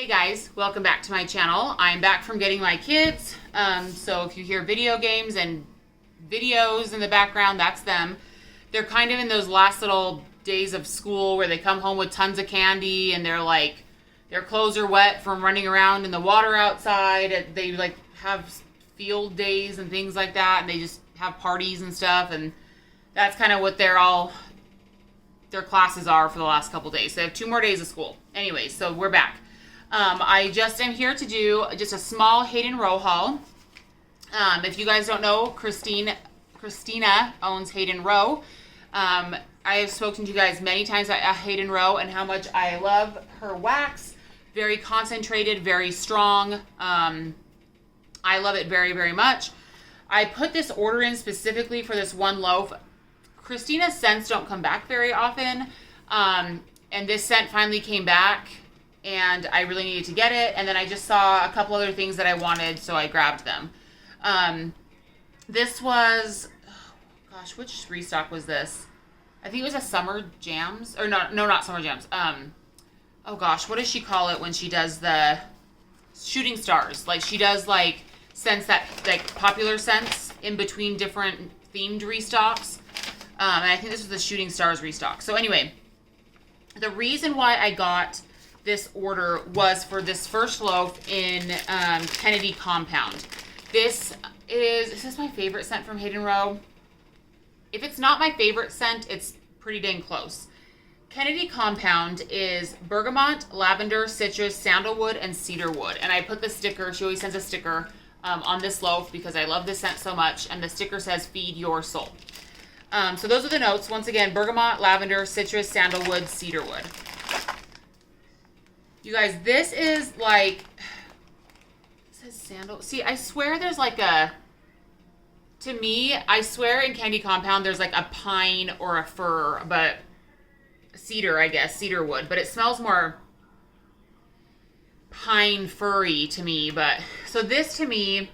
Hey guys, welcome back to my channel. I'm back from getting my kids. So if you hear video games and videos in the background, that's them. They're kind of in those last little days of school where they come home with tons of candy and they're like, their clothes are wet from running around in the water outside. They like have field days and things like that, and they just have parties and stuff, and that's kind of what their classes are for the last couple days. They have 2 more days of school. Anyway, so we're back. I just am here to do just a small Hayden Rowe haul. If you guys don't know, Christina owns Hayden Rowe. I have spoken to you guys many times about Hayden Rowe and how much I love her wax. Very concentrated, very strong. I love it very, very much. I put this order in specifically for this one loaf. Christina's scents don't come back very often. And this scent finally came back, and I really needed to get it. And then I just saw a couple other things that I wanted, so I grabbed them. This was, oh gosh, which restock was this? I think it was a Summer Jams, or no, not Summer Jams. Oh gosh, what does she call it when she does the shooting stars? Like she does like scents that, like popular scents in between different themed restocks. And I think this was the shooting stars restock. So anyway, the reason why I got this order was for this first loaf in Kennedy Compound. Is this my favorite scent from Hayden Rowe? If it's not my favorite scent, it's pretty dang close. Kennedy Compound is bergamot, lavender, citrus, sandalwood, and cedarwood. And I put the sticker, she always sends a sticker on this loaf because I love this scent so much. And the sticker says, "Feed your soul." So those are the notes. Once again, bergamot, lavender, citrus, sandalwood, cedarwood. You guys, this is like, it says sandal. See, I swear there's like to me, I swear in Candy Compound there's like a pine or a fir, but cedar, I guess, cedar wood. But it smells more pine furry to me. But so this to me,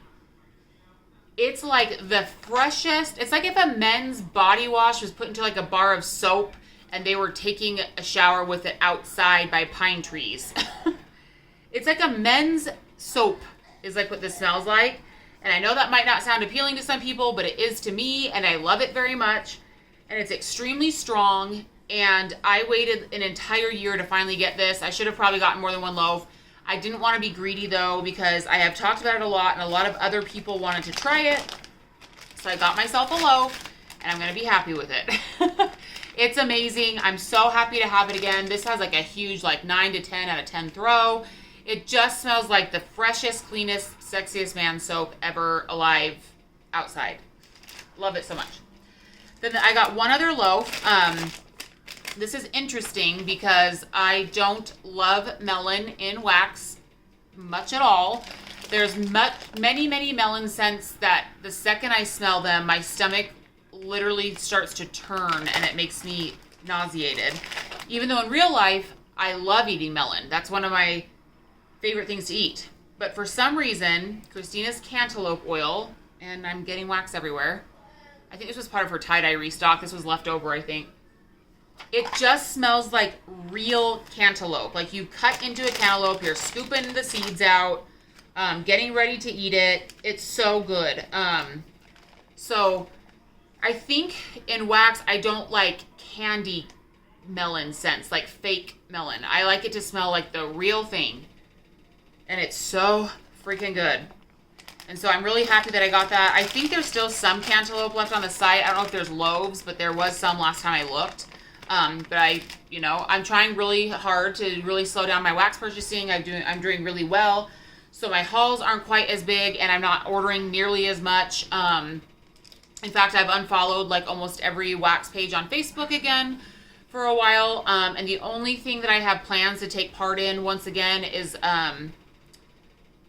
it's like the freshest. It's like if a men's body wash was put into like a bar of soap and they were taking a shower with it outside by pine trees. It's like a men's soap is like what this smells like. And I know that might not sound appealing to some people, but it is to me, and I love it very much. And it's extremely strong, and I waited an entire year to finally get this. I should have probably gotten more than one loaf. I didn't want to be greedy, though, because I have talked about it a lot, and a lot of other people wanted to try it. So I got myself a loaf, and I'm going to be happy with it. It's amazing. I'm so happy to have it again. This has like a huge like 9 to 10 out of 10 throw. It just smells like the freshest, cleanest, sexiest man soap ever alive outside. Love it so much. Then I got one other loaf. This is interesting because I don't love melon in wax much at all. There's many melon scents that the second I smell them, my stomach literally starts to turn and it makes me nauseated. Even though in real life, I love eating melon. That's one of my favorite things to eat. But for some reason, Christina's cantaloupe oil, and I'm getting wax everywhere. I think this was part of her tie-dye restock. This was leftover, I think. It just smells like real cantaloupe. Like you cut into a cantaloupe, you're scooping the seeds out, getting ready to eat it. It's so good. So I think in wax, I don't like candy melon scents, like fake melon. I like it to smell like the real thing. And it's so freaking good. And so I'm really happy that I got that. I think there's still some cantaloupe left on the site. I don't know if there's loaves, but there was some last time I looked. But I'm trying really hard to really slow down my wax purchasing. I'm doing really well. So my hauls aren't quite as big, and I'm not ordering nearly as much. In fact, I've unfollowed like almost every wax page on Facebook again for a while. And the only thing that I have plans to take part in once again is,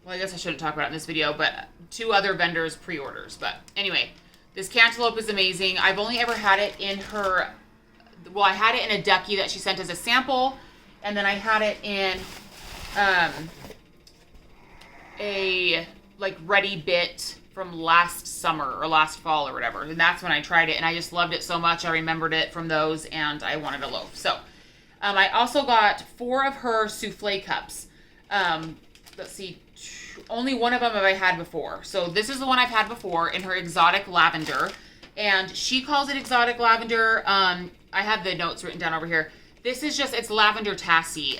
well, I guess I shouldn't talk about it in this video, but 2 other vendors' pre-orders. But anyway, this cantaloupe is amazing. I've only ever had it in her, well, I had it in a ducky that she sent as a sample, and then I had it in a like ready bit from last summer or last fall or whatever. And that's when I tried it, and I just loved it so much. I remembered it from those, and I wanted a loaf. So I also got 4 of her souffle cups. Let's see, only one of them have I had before. So this is the one I've had before in her exotic lavender. And she calls it exotic lavender. I have the notes written down over here. This is just, it's lavender tassie.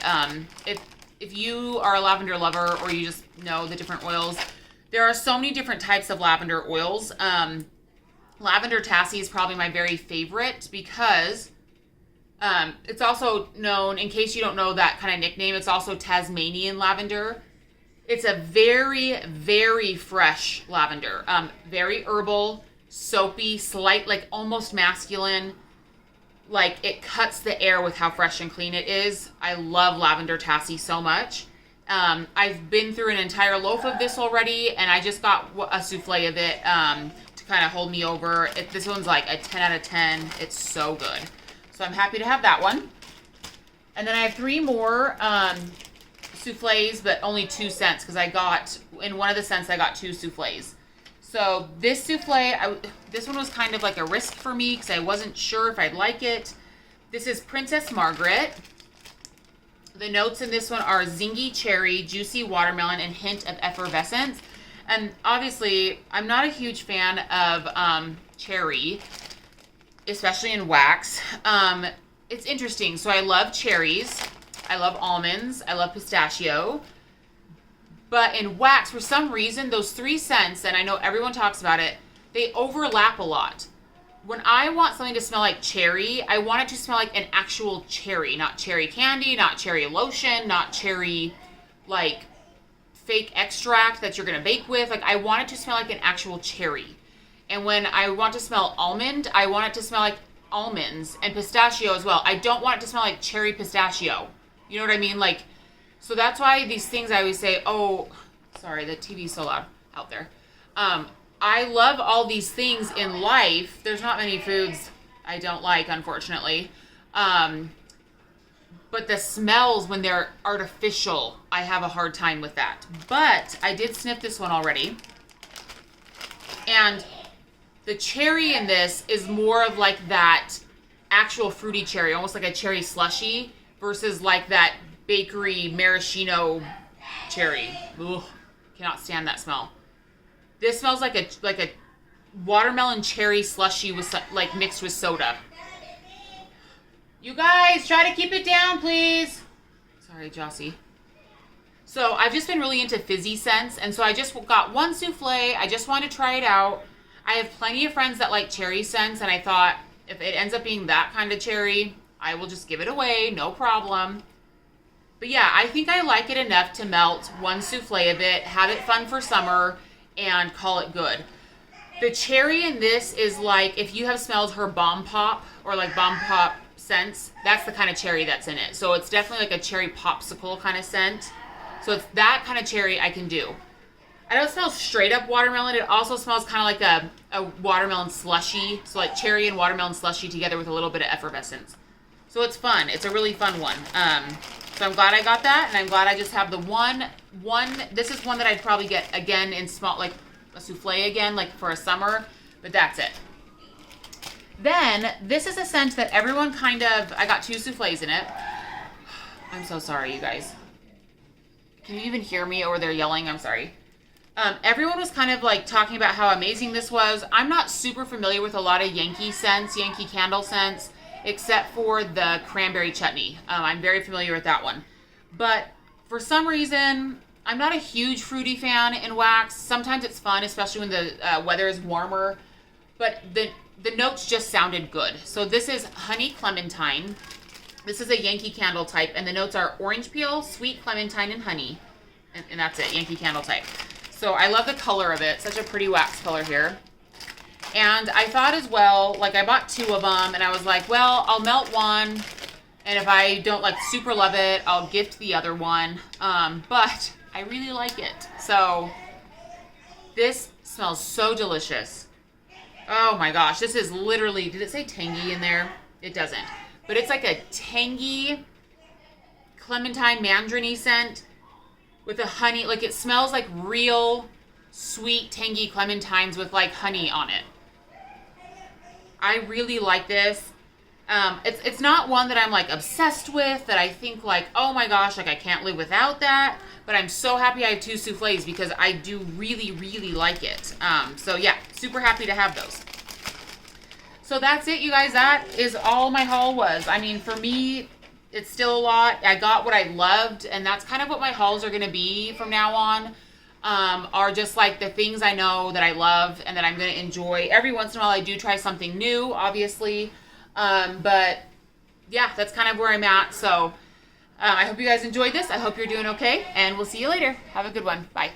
If you are a lavender lover or you just know the different oils, there are so many different types of lavender oils. Lavender tassie is probably my very favorite because it's also known, in case you don't know that kind of nickname, it's also Tasmanian lavender. It's a very, very fresh lavender. Very herbal, soapy, slight, like almost masculine. Like it cuts the air with how fresh and clean it is. I love lavender tassie so much. I've been through an entire loaf of this already, and I just got a souffle of it to kind of hold me over. This one's like a 10 out of 10. It's so good. So I'm happy to have that one. And then I have 3 more souffles, but only 2 cents because I got, in one of the cents, I got 2 souffles. So this souffle, this one was kind of like a risk for me because I wasn't sure if I'd like it. This is Princess Margaret. The notes in this one are zingy cherry, juicy watermelon, and hint of effervescence. And obviously, I'm not a huge fan of cherry, especially in wax. It's interesting. So I love cherries. I love almonds. I love pistachio. But in wax, for some reason, those 3 scents, and I know everyone talks about it, they overlap a lot. When I want something to smell like cherry, I want it to smell like an actual cherry, not cherry candy, not cherry lotion, not cherry, like, fake extract that you're going to bake with. Like, I want it to smell like an actual cherry. And when I want to smell almond, I want it to smell like almonds, and pistachio as well. I don't want it to smell like cherry pistachio. You know what I mean? Like, so that's why these things I always say, oh, sorry, the TV's so loud out there. I love all these things in life. There's not many foods I don't like, unfortunately. But the smells, when they're artificial, I have a hard time with that. But I did sniff this one already. And the cherry in this is more of like that actual fruity cherry, almost like a cherry slushy, versus like that bakery maraschino cherry. Ugh, cannot stand that smell. This smells like a watermelon cherry slushy with like mixed with soda. You guys, try to keep it down, please. Sorry, Jossie. So I've just been really into fizzy scents, and so I just got 1 souffle. I just wanted to try it out. I have plenty of friends that like cherry scents, and I thought if it ends up being that kind of cherry, I will just give it away, no problem. But yeah, I think I like it enough to melt 1 souffle of it, have it fun for summer, and call it good. The cherry in this is like, if you have smelled her Bomb Pop or like Bomb Pop scents, that's the kind of cherry that's in it. So it's definitely like a cherry popsicle kind of scent. So it's that kind of cherry I can do. I don't smell straight up watermelon. It also smells kind of like a watermelon slushy. So like cherry and watermelon slushy together with a little bit of effervescence. So it's fun. It's a really fun one. So I'm glad I got that, and I'm glad I just have the one. This is one that I'd probably get again in small, like a souffle again, like for a summer, but that's it. Then this is a scent that everyone kind of, I got 2 souffles in it. I'm so sorry, you guys. Can you even hear me over there yelling? I'm sorry. Everyone was kind of like talking about how amazing this was. I'm not super familiar with a lot of Yankee scents, Yankee candle scents, except for the cranberry chutney. I'm very familiar with that one. But for some reason, I'm not a huge fruity fan in wax. Sometimes it's fun, especially when the weather is warmer. But the notes just sounded good. So this is Honey Clementine. This is a Yankee candle type, and the notes are orange peel, sweet clementine, and honey. And that's it, Yankee candle type. So I love the color of it. Such a pretty wax color here. And I thought as well, like I bought 2 of them, and I was like, well, I'll melt one, and if I don't like super love it, I'll gift the other one. But I really like it. So this smells so delicious. Oh my gosh, this is literally, did it say tangy in there? It doesn't. But it's like a tangy clementine mandarin-y scent with a honey, like it smells like real sweet tangy clementines with like honey on it. I really like this. It's not one that I'm like obsessed with, that I think like, oh my gosh, like I can't live without that. But I'm so happy I have 2 souffles because I do really, really like it. So yeah, super happy to have those. So that's it, you guys. That is all my haul was. I mean, for me, it's still a lot. I got what I loved, and that's kind of what my hauls are going to be from now on. Are just like the things I know that I love and that I'm going to enjoy. Every once in a while, I do try something new, obviously. But yeah, that's kind of where I'm at. So I hope you guys enjoyed this. I hope you're doing okay, and we'll see you later. Have a good one. Bye.